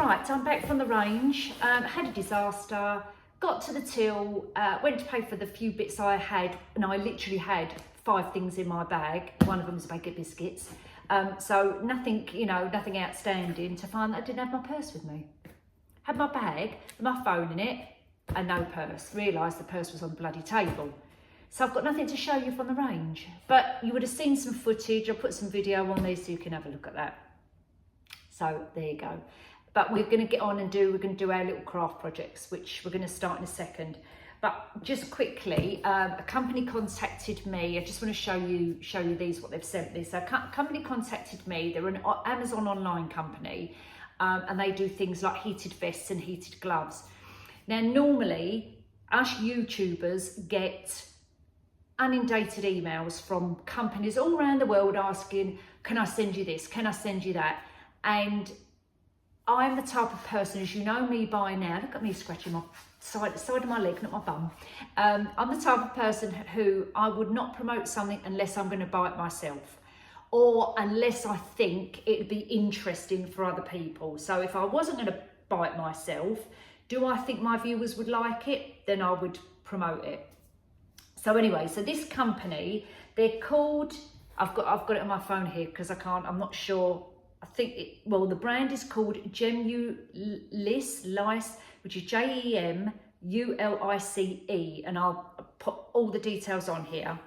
Right, so I'm back from the range, had a disaster, got to the till, went to pay for the few bits I had, and I literally had 5 things in my bag. One of them was a bag of biscuits. So nothing, you know, nothing outstanding, to find that I didn't have my purse with me. Had my bag, my phone in it, and no purse. Realised the purse was on the bloody table. So I've got nothing to show you from the range, but you would have seen some footage. I'll put some video on there so you can have a look at that. So there you go. But we're going to get on and we're going to do our little craft projects, which we're going to start in a second. But just quickly, a company contacted me. I just want to show you these, what they've sent me. So a company contacted me. They're an Amazon online company, and they do things like heated vests and heated gloves. Now, normally, us YouTubers get inundated emails from companies all around the world asking, can I send you this? Can I send you that? And I'm the type of person, as you know me by now, look at me scratching my side of my leg, not my bum. I'm the type of person who I would not promote something unless I'm going to buy it myself, or unless I think it'd be interesting for other people. So if I wasn't going to buy it myself, do I think my viewers would like it? Then I would promote it. So anyway, so this company, they're called, I've got it on my phone here because I'm not sure. I think the brand is called Gemulice, which is Gemulice, and I'll put all the details on here.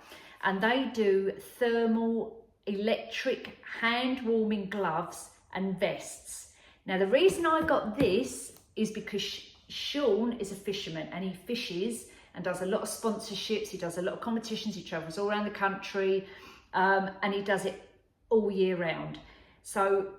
And they do thermal electric hand warming gloves and vests. Now, the reason I got this is because Sean is a fisherman and he fishes and does a lot of sponsorships. He does a lot of competitions. He travels all around the country, and he does it all year round. So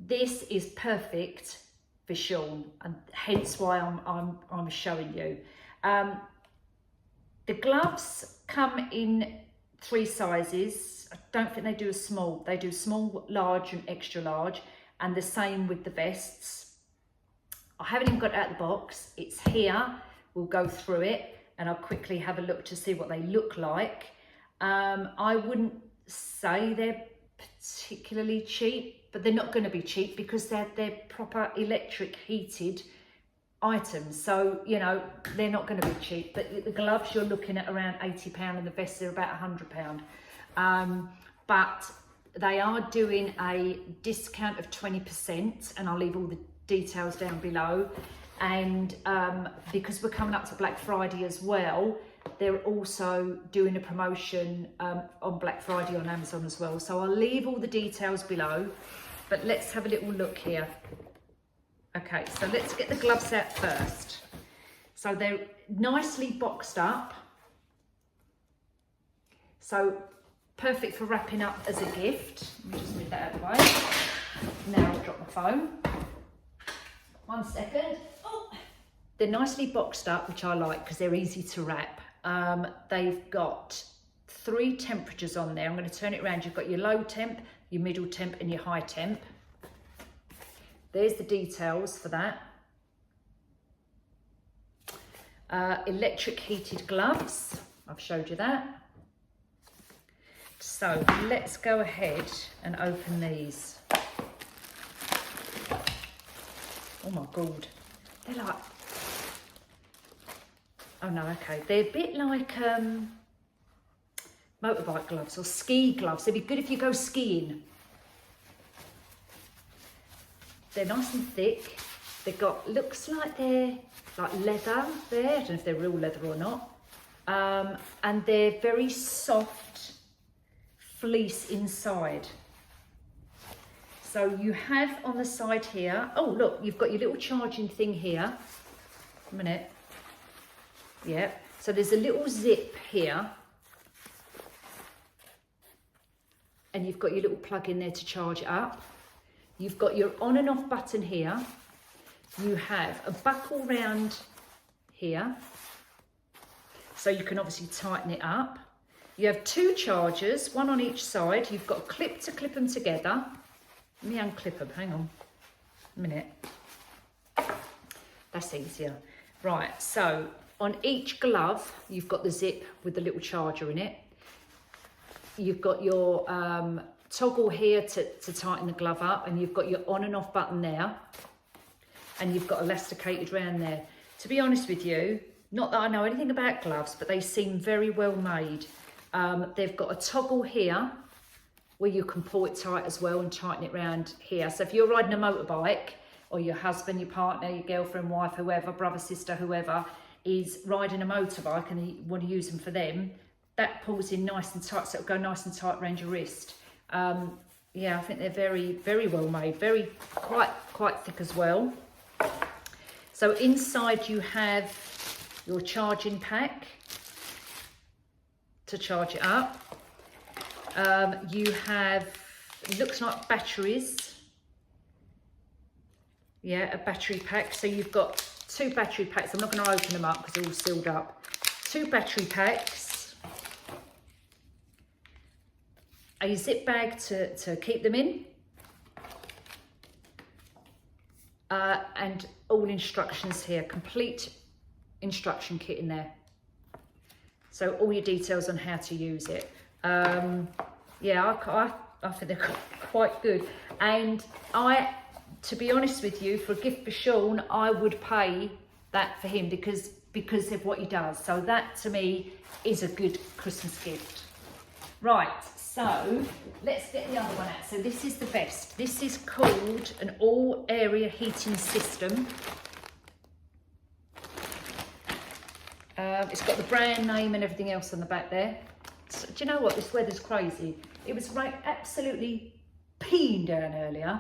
this is perfect for Sean, and hence why I'm showing you. The gloves come in 3 sizes. I don't think they do a small. They do small, large, and extra large, and the same with the vests. I haven't even got it out of the box. It's here. We'll go through it, and I'll quickly have a look to see what they look like. I wouldn't say they're particularly cheap, but they're not going to be cheap because they're proper electric heated items. So, you know, they're not going to be cheap. But the gloves, you're looking at around £80, and the vests are about £100. But they are doing a discount of 20%, and I'll leave all the details down below. And because we're coming up to Black Friday as well, they're also doing a promotion on Black Friday on Amazon as well. So I'll leave all the details below, but let's have a little look here. Okay, so let's get the gloves out first. So they're nicely boxed up. So perfect for wrapping up as a gift. Let me just move that out of the way. Now I'll drop my phone. 1 second. Oh. They're nicely boxed up, which I like because they're easy to wrap. They've got 3 temperatures on there. I'm going to turn it around. You've got your low temp, your middle temp, and your high temp. There's the details for that. Electric heated gloves. I've showed you that. So let's go ahead and open these. Oh my God. They're like, oh no, okay. They're a bit like motorbike gloves or ski gloves. They'd be good if you go skiing. They're nice and thick. They've got, looks like they're like leather there. I don't know if they're real leather or not. And they're very soft fleece inside. So you have on the side here, oh look, you've got your little charging thing here. A minute. Yeah, so there's a little zip here. And you've got your little plug in there to charge it up. You've got your on and off button here. You have a buckle round here. So you can obviously tighten it up. You have 2 chargers, 1 on each side. You've got a clip to clip them together. Let me unclip them, hang on a minute. That's easier. Right, so on each glove, you've got the zip with the little charger in it. You've got your toggle here to tighten the glove up, and you've got your on and off button there. and you've got elasticated around there. To be honest with you, not that I know anything about gloves, but they seem very well made. They've got a toggle here where you can pull it tight as well and tighten it around here. So if you're riding a motorbike, or your husband, your partner, your girlfriend, wife, whoever, brother, sister, whoever is riding a motorbike and you want to use them for them, that pulls in nice and tight, so it'll go nice and tight around your wrist. Yeah, I think they're very, very well made, quite thick as well. So inside you have your charging pack to charge it up. You have, it looks like batteries. Yeah, a battery pack. So you've got 2 battery packs. I'm not going to open them up because they're all sealed up. 2 battery packs. A zip bag to keep them in. And all instructions here. Complete instruction kit in there. So all your details on how to use it. Yeah, I think they're quite good. And to be honest with you, for a gift for Sean, I would pay that for him because of what he does. So that to me is a good Christmas gift. Right, so let's get the other one out. So this is the vest. This is called an all area heating system. It's got the brand name and everything else on the back there. So, do you know what? This weather's crazy. It was absolutely peeing down earlier.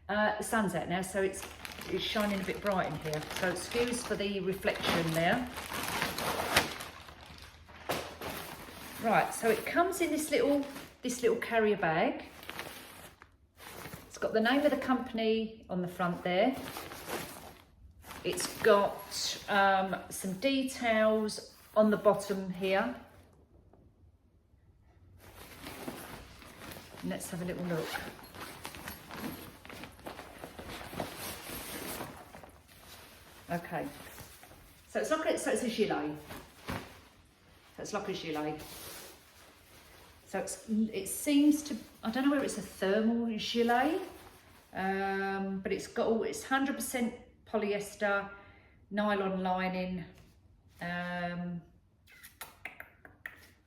The sun's out now, so it's shining a bit bright in here. So excuse for the reflection there. Right, so it comes in this little carrier bag. It's got the name of the company on the front there. It's got some details on the bottom here. Let's have a little look. Okay, so it's like it's a gilet. So it's like a gilet. So it seems to, I don't know whether it's a thermal gilet, but it's 100% polyester, nylon lining.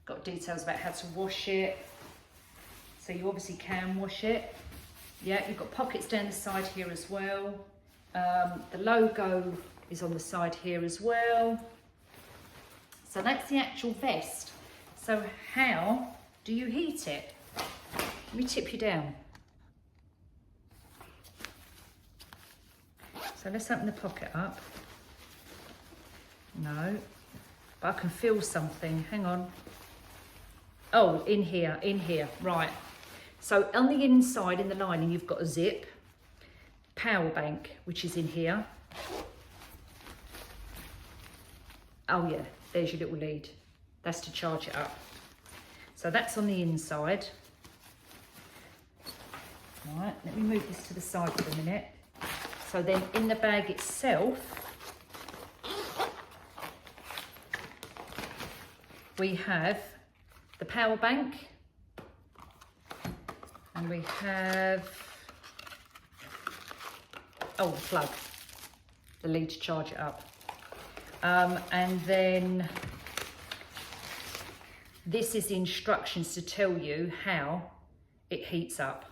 Got details about how to wash it. So you obviously can wash it. Yeah, you've got pockets down the side here as well. The logo is on the side here as well. So that's the actual vest. So how do you heat it? Let me tip you down. So let's open the pocket up. No, but I can feel something, hang on. Oh, in here, right. So on the inside, in the lining, you've got a zip, power bank, which is in here. Oh yeah, there's your little lead. That's to charge it up. So that's on the inside. Right, let me move this to the side for a minute. So then in the bag itself, we have the power bank, and we have, oh, the plug, the lead to charge it up. And then this is the instructions to tell you how it heats up.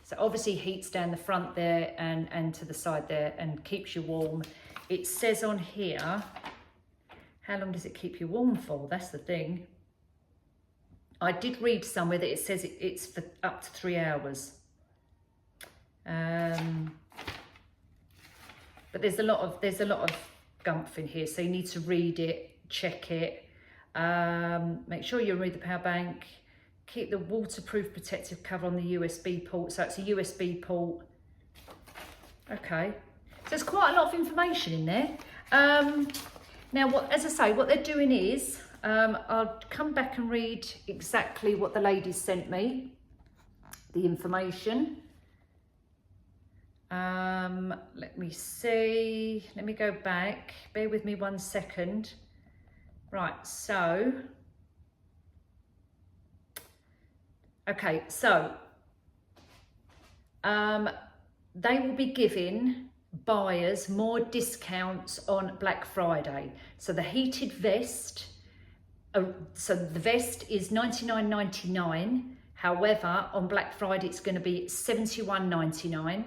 So obviously heats down the front there and to the side there and keeps you warm. It says on here, how long does it keep you warm for? That's the thing. I did read somewhere that it says it's for up to 3 hours. But there's a lot of gumph in here, so you need to read it, check it. Make sure you remove the power bank. Keep the waterproof protective cover on the USB port. So it's a USB port. Okay, so there's quite a lot of information in there. Now, as I say, what they're doing is, I'll come back and read exactly what the ladies sent me, the information. Let me see, let me go back, bear with me 1 second. Right, so, okay, so, they will be giving buyers more discounts on Black Friday. So the heated vest, so the vest is $99.99. However, on Black Friday, it's going to be $71.99.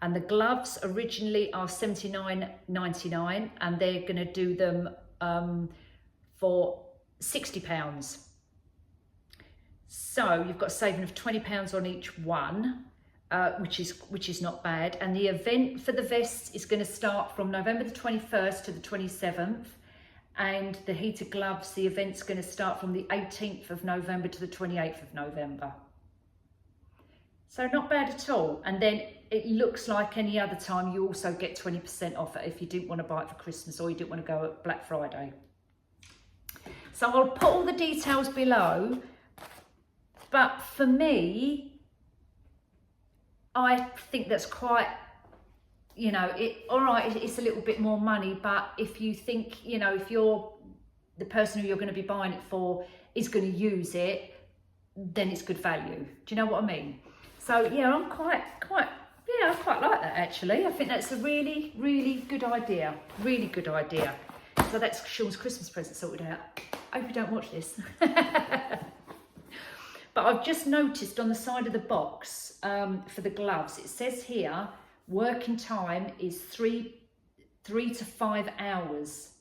And the gloves originally are $79.99, and they're going to do them for £60. So you've got a saving of £20 on each one, which is not bad. And the event for the vests is going to start from November the 21st to the 27th. And the heated gloves, the event's going to start from the 18th of November to the 28th of November. So not bad at all. And then it looks like any other time you also get 20% off it if you didn't want to buy it for Christmas or you didn't want to go at Black Friday. So I'll put all the details below. But for me, I think that's quite, you know, all right, it's a little bit more money, but if you think, you know, if you're the person who you're going to be buying it for is going to use it, then it's good value. Do you know what I mean? So yeah, I quite like that actually. I think that's a really, really good idea. Really good idea. So that's Sean's Christmas present sorted out. I hope you don't watch this. But I've just noticed on the side of the box for the gloves, it says here, working time is 3 to 5 hours.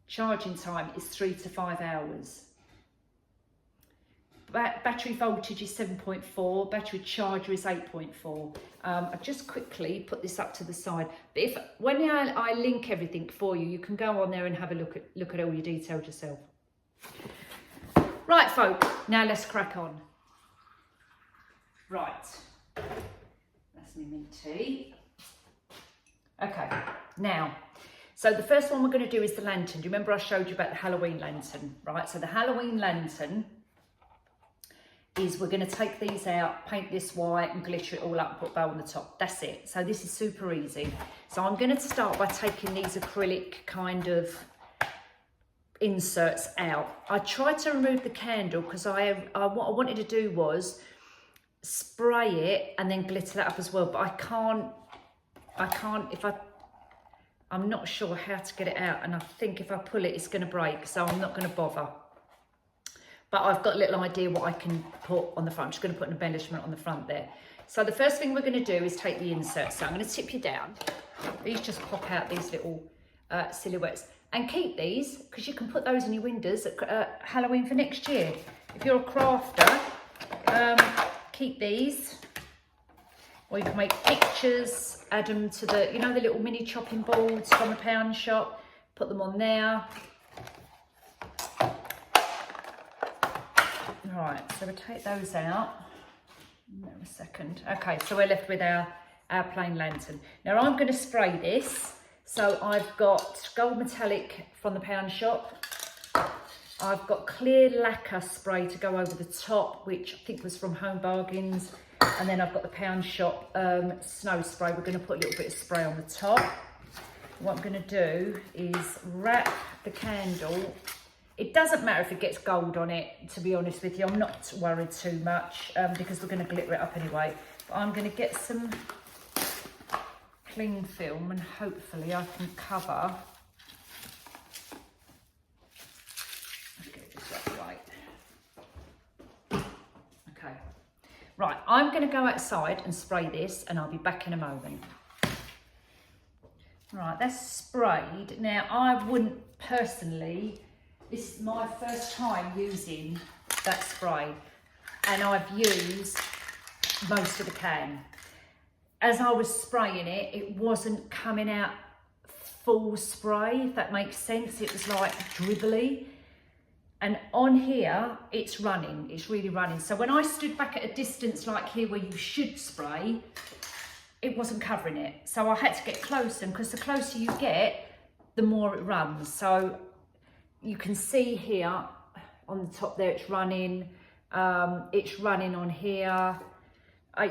Charging time is 3 to 5 hours. Battery voltage is 7.4, battery charger is 8.4. I just quickly put this up to the side. But when I link everything for you, you can go on there and have a look at all your details yourself. Right, folk, now let's crack on. Right, that's my mint tea. Okay, now, so the first one we're going to do is the lantern. Do you remember I showed you about the Halloween lantern, right? So the Halloween lantern is we're going to take these out, paint this white and glitter it all up and put a bow on the top. That's it. So this is super easy. So I'm going to start by taking these acrylic kind of inserts out. I tried to remove the candle because what I wanted to do was spray it and then glitter that up as well, but I can't I'm not sure how to get it out, and I think if I pull it it's going to break, so I'm not going to bother. But I've got a little idea what I can put on the front. I'm just going to put an embellishment on the front there. So the first thing we're going to do is take the inserts. So I'm going to tip you down. These just pop out, these little silhouettes. And keep these, because you can put those in your windows at Halloween for next year. If you're a crafter, keep these. Or you can make pictures, add them to the, you know, the little mini chopping boards from the pound shop. Put them on there. Right, so we'll take those out. A second. Okay, so we're left with our plain lantern. Now I'm going to spray this. So I've got gold metallic from the pound shop. I've got clear lacquer spray to go over the top, which I think was from Home Bargains. And then I've got the pound shop snow spray. We're going to put a little bit of spray on the top. What I'm going to do is wrap the candle. It doesn't matter if it gets gold on it, to be honest with you. I'm not worried too much because we're going to glitter it up anyway. But I'm going to get some cling film and hopefully I can cover. Let's get this right. Okay. Right, I'm going to go outside and spray this and I'll be back in a moment. Right, that's sprayed. Now, I wouldn't personally... This is my first time using that spray and I've used most of the can. As I was spraying it, it wasn't coming out full spray, if that makes sense. It was like dribbly. And on here, it's running, it's really running. So when I stood back at a distance like here where you should spray, it wasn't covering it. So I had to get closer, because the closer you get, the more it runs. So you can see here on the top there, it's running on here.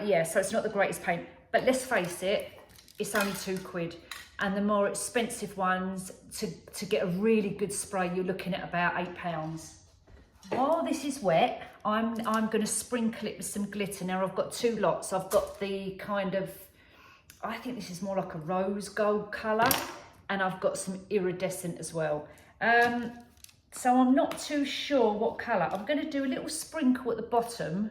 Yeah, so it's not the greatest paint, but let's face it, it's only £2. And the more expensive ones, to get a really good spray, you're looking at about £8. While this is wet, I'm going to sprinkle it with some glitter. Now I've got two lots. I've got the kind of, I think this is more like a rose gold colour, and I've got some iridescent as well. So I'm not too sure what colour. I'm going to do a little sprinkle at the bottom.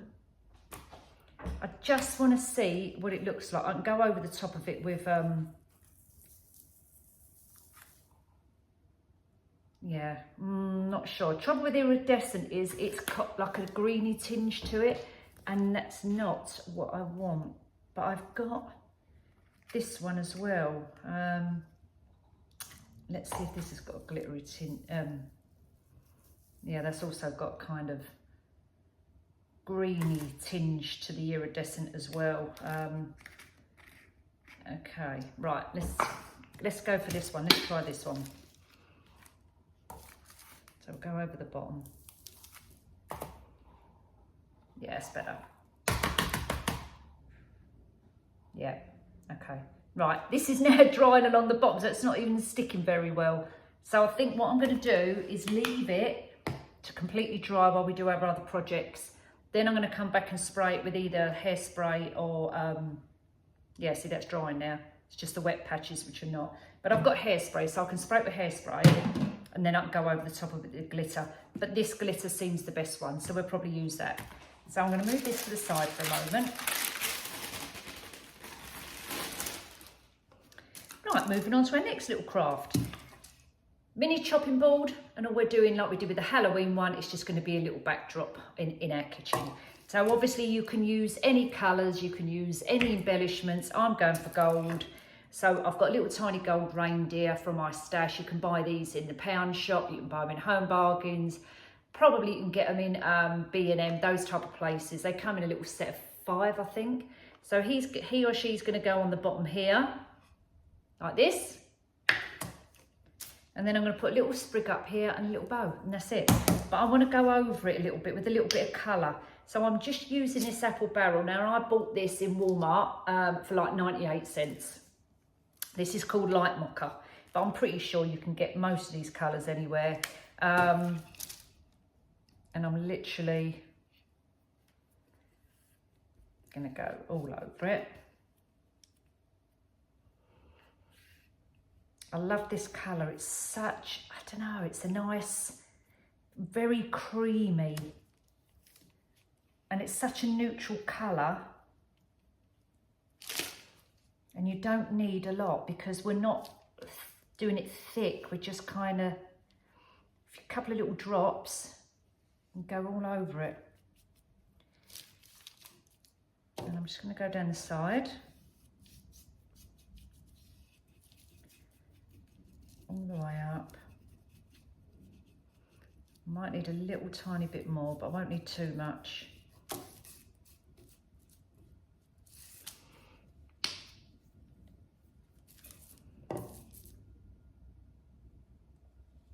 I just want to see what it looks like. I can go over the top of it with, yeah, not sure. Trouble with iridescent is it's got like a greeny tinge to it, and that's not what I want. But I've got this one as well. Let's see if this has got a glittery tint. Yeah, that's also got kind of greeny tinge to the iridescent as well. Okay, right, let's go for this one. Let's try this one. So we'll go over the bottom. Yeah, it's better. Yeah, okay. Right, this is now drying along the bottom, so it's not even sticking very well. So I think what I'm going to do is leave it to completely dry while we do our other projects. Then I'm going to come back and spray it with either hairspray or, yeah, see that's drying now. It's just the wet patches which are not. But I've got hairspray, so I can spray it with hairspray and then I can go over the top of it with glitter. But this glitter seems the best one, so we'll probably use that. So I'm going to move this to the side for a moment. Right, moving on to our next little craft. Mini chopping board, and all we're doing, like we did with the Halloween one, it's just going to be a little backdrop in our kitchen. So obviously you can use any colours, you can use any embellishments. I'm going for gold. So I've got a little tiny gold reindeer from my stash. You can buy these in the pound shop, you can buy them in Home Bargains. Probably you can get them in B&M, those type of places. They come in a little set of 5, I think. So he or she's going to go on the bottom here, like this. And then I'm going to put a little sprig up here and a little bow, and that's it. But I want to go over it a little bit with a little bit of colour. So I'm just using this apple barrel. Now, I bought this in Walmart for like 98 cents. This is called Light Mocha, but I'm pretty sure you can get most of these colours anywhere. And I'm literally going to go all over it. I love this colour. It's such, I don't know, it's a nice, very creamy, and it's such a neutral colour. And you don't need a lot because we're not doing it thick. We're just kind of, a couple of little drops and go all over it. And I'm just going to go down the side. All the way up. Might need a little tiny bit more, but I won't need too much.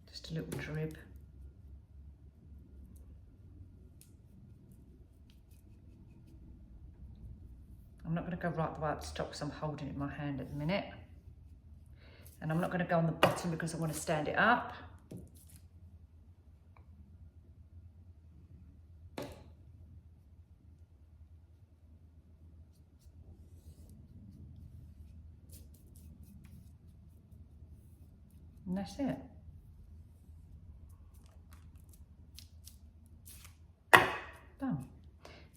Just a little drip. I'm not going to go right the way up to top because I'm holding it in my hand at the minute. And I'm not going to go on the bottom because I want to stand it up. And that's it. Done.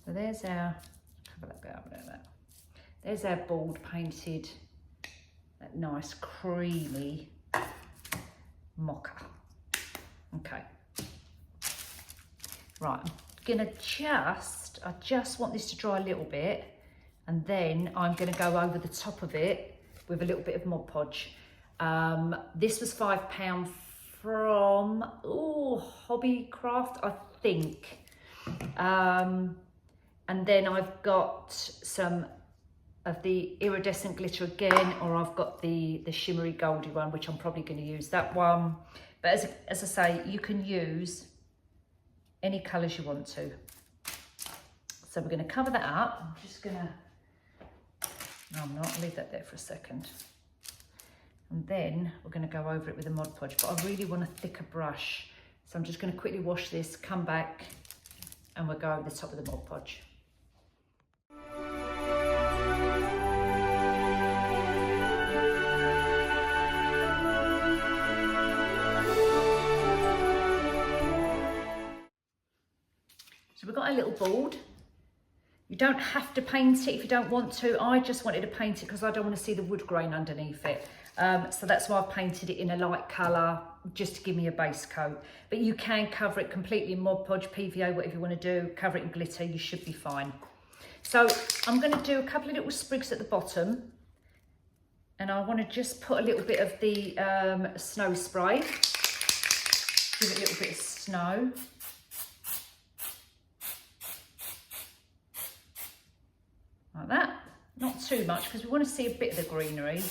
So there's our, cover that bit up like that. There's our board painted. That nice creamy mocha. Okay. Right, I'm gonna I just want this to dry a little bit, and then I'm gonna go over the top of it with a little bit of Mod Podge. This was £5 from Hobbycraft, I think. And then I've got some of the iridescent glitter again, or I've got the shimmery goldy one, which I'm probably going to use that one. But as I say, you can use any colours you want to. So we're going to cover that up. I'm just going to, no I'm not, I'll leave that there for a second. And then we're going to go over it with a Mod Podge, but I really want a thicker brush. So I'm just going to quickly wash this, come back, and we'll go over the top of the Mod Podge. little board. You don't have to paint it if you don't want to. I just wanted to paint it because I don't want to see the wood grain underneath it. So that's why I've painted it in a light colour, just to give me a base coat. But you can cover it completely in Mod Podge, PVA, whatever you want to do. Cover it in glitter, you should be fine. So I'm going to do a couple of little sprigs at the bottom. And I want to just put a little bit of the snow spray. Give it a little bit of snow. Like that. Not too much because we want to see a bit of the greenery.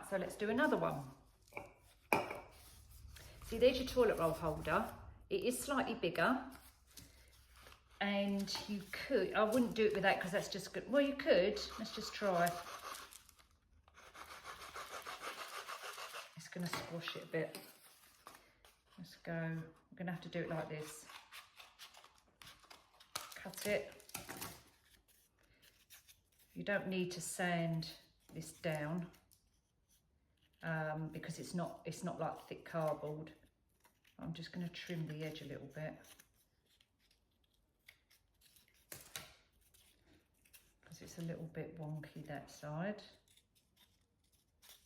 so let's do another one. See, there's your toilet roll holder. It is slightly bigger, and you could, I wouldn't do it with that because that's just good. Well, you could, let's just try. It's gonna squash it a bit. Let's go, I'm gonna have to do it like this. Cut it. You don't need to sand this down because it's not like thick cardboard. I'm just going to trim the edge a little bit because it's a little bit wonky that side. Just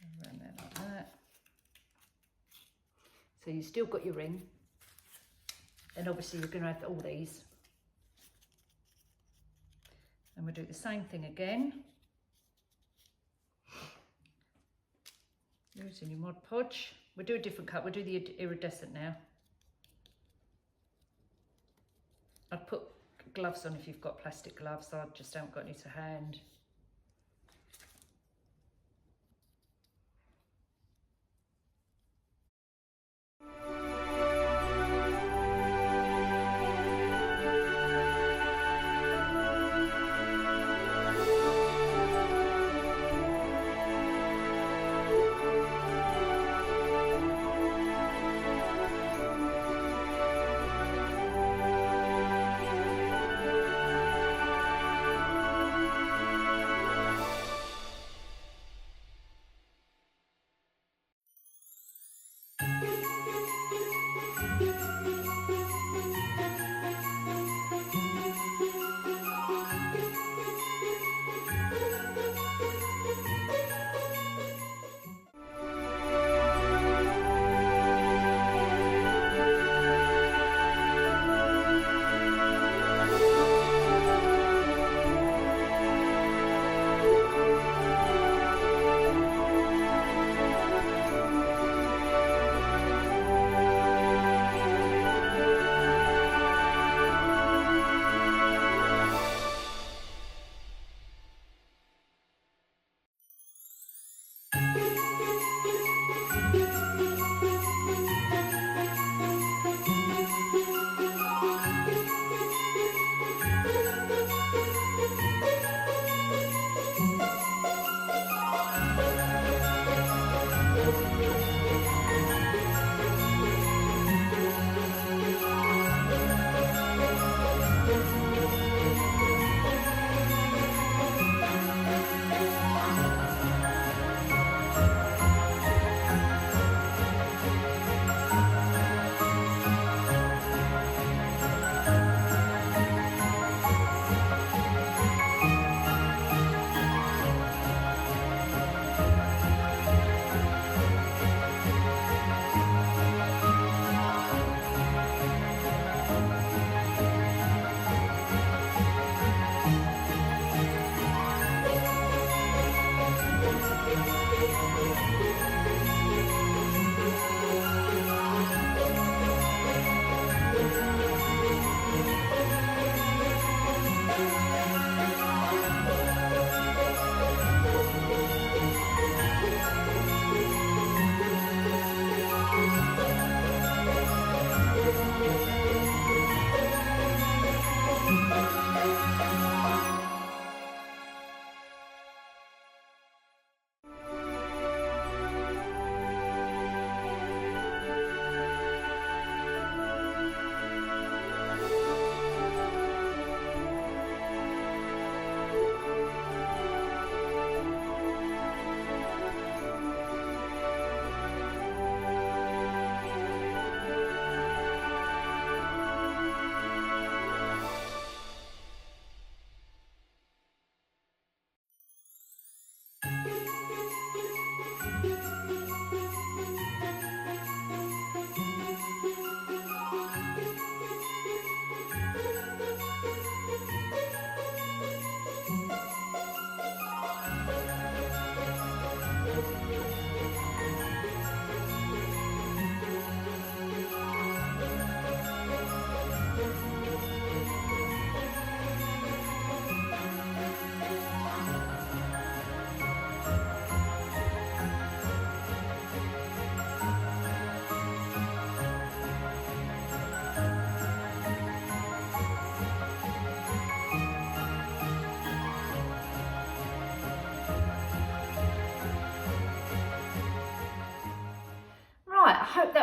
go around there like that. So you've still got your ring, and obviously you're going to have all these. And we'll do the same thing again. Using your Mod Podge. We'll do a different cut. We'll do the iridescent now. I'd put gloves on if you've got plastic gloves. I just haven't got any to hand.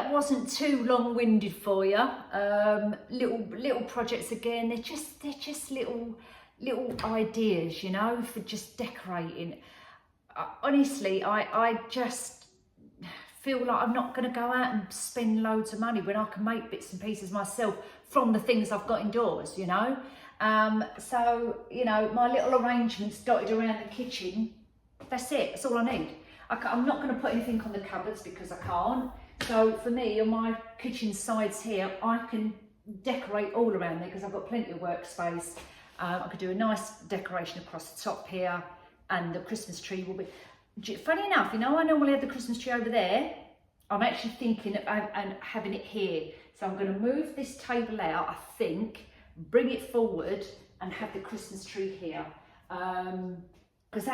that wasn't too long-winded for you. Little projects again. They're just little ideas, you know, for just decorating. Honestly, I just feel like I'm not going to go out and spend loads of money when I can make bits and pieces myself from the things I've got indoors, you know. So, you know, my little arrangements dotted around the kitchen, that's it, that's all I need. I'm not going to put anything on the cupboards because I can't. So for me, on my kitchen sides here, I can decorate all around there because I've got plenty of workspace. I could do a nice decoration across the top here, and the Christmas tree will be... Funny enough, you know, I normally have the Christmas tree over there. I'm actually thinking of having it here. So I'm going to move this table out, I think, bring it forward and have the Christmas tree here. Because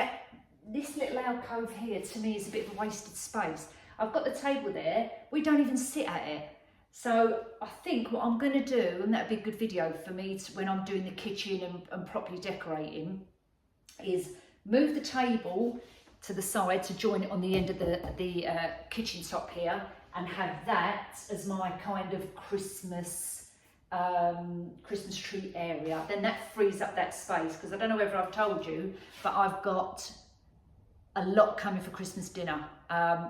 this little alcove here to me is a bit of a wasted space. I've got the table there, we don't even sit at it. So I think what I'm going to do, and that'd be a good video for me when I'm doing the kitchen and properly decorating, is move the table to the side to join it on the end of the kitchen top here, and have that as my kind of Christmas tree area. Then that frees up that space, because I don't know whether I've told you, but I've got a lot coming for Christmas dinner.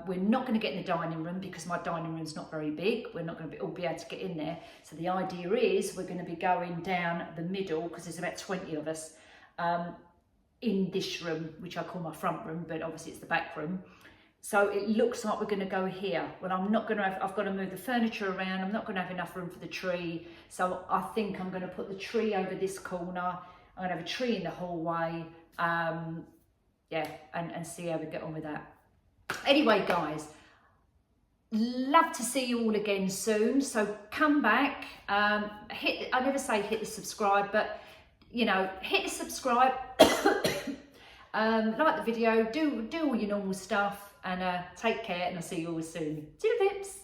We're not going to get in the dining room because my dining room's not very big. We're not going to all be able to get in there. So the idea is we're going to be going down the middle, because there's about 20 of us, in this room, which I call my front room, but obviously it's the back room. So it looks like we're going to go here. Well, I'm not going to have, I've got to move the furniture around. I'm not going to have enough room for the tree. So I think I'm going to put the tree over this corner. I'm going to have a tree in the hallway. Yeah, and see how we get on with that. Anyway, guys, love to see you all again soon. So come back, I never say hit the subscribe, but you know, hit the subscribe, like the video, do all your normal stuff, and take care, and I'll see you all soon. See you, pips.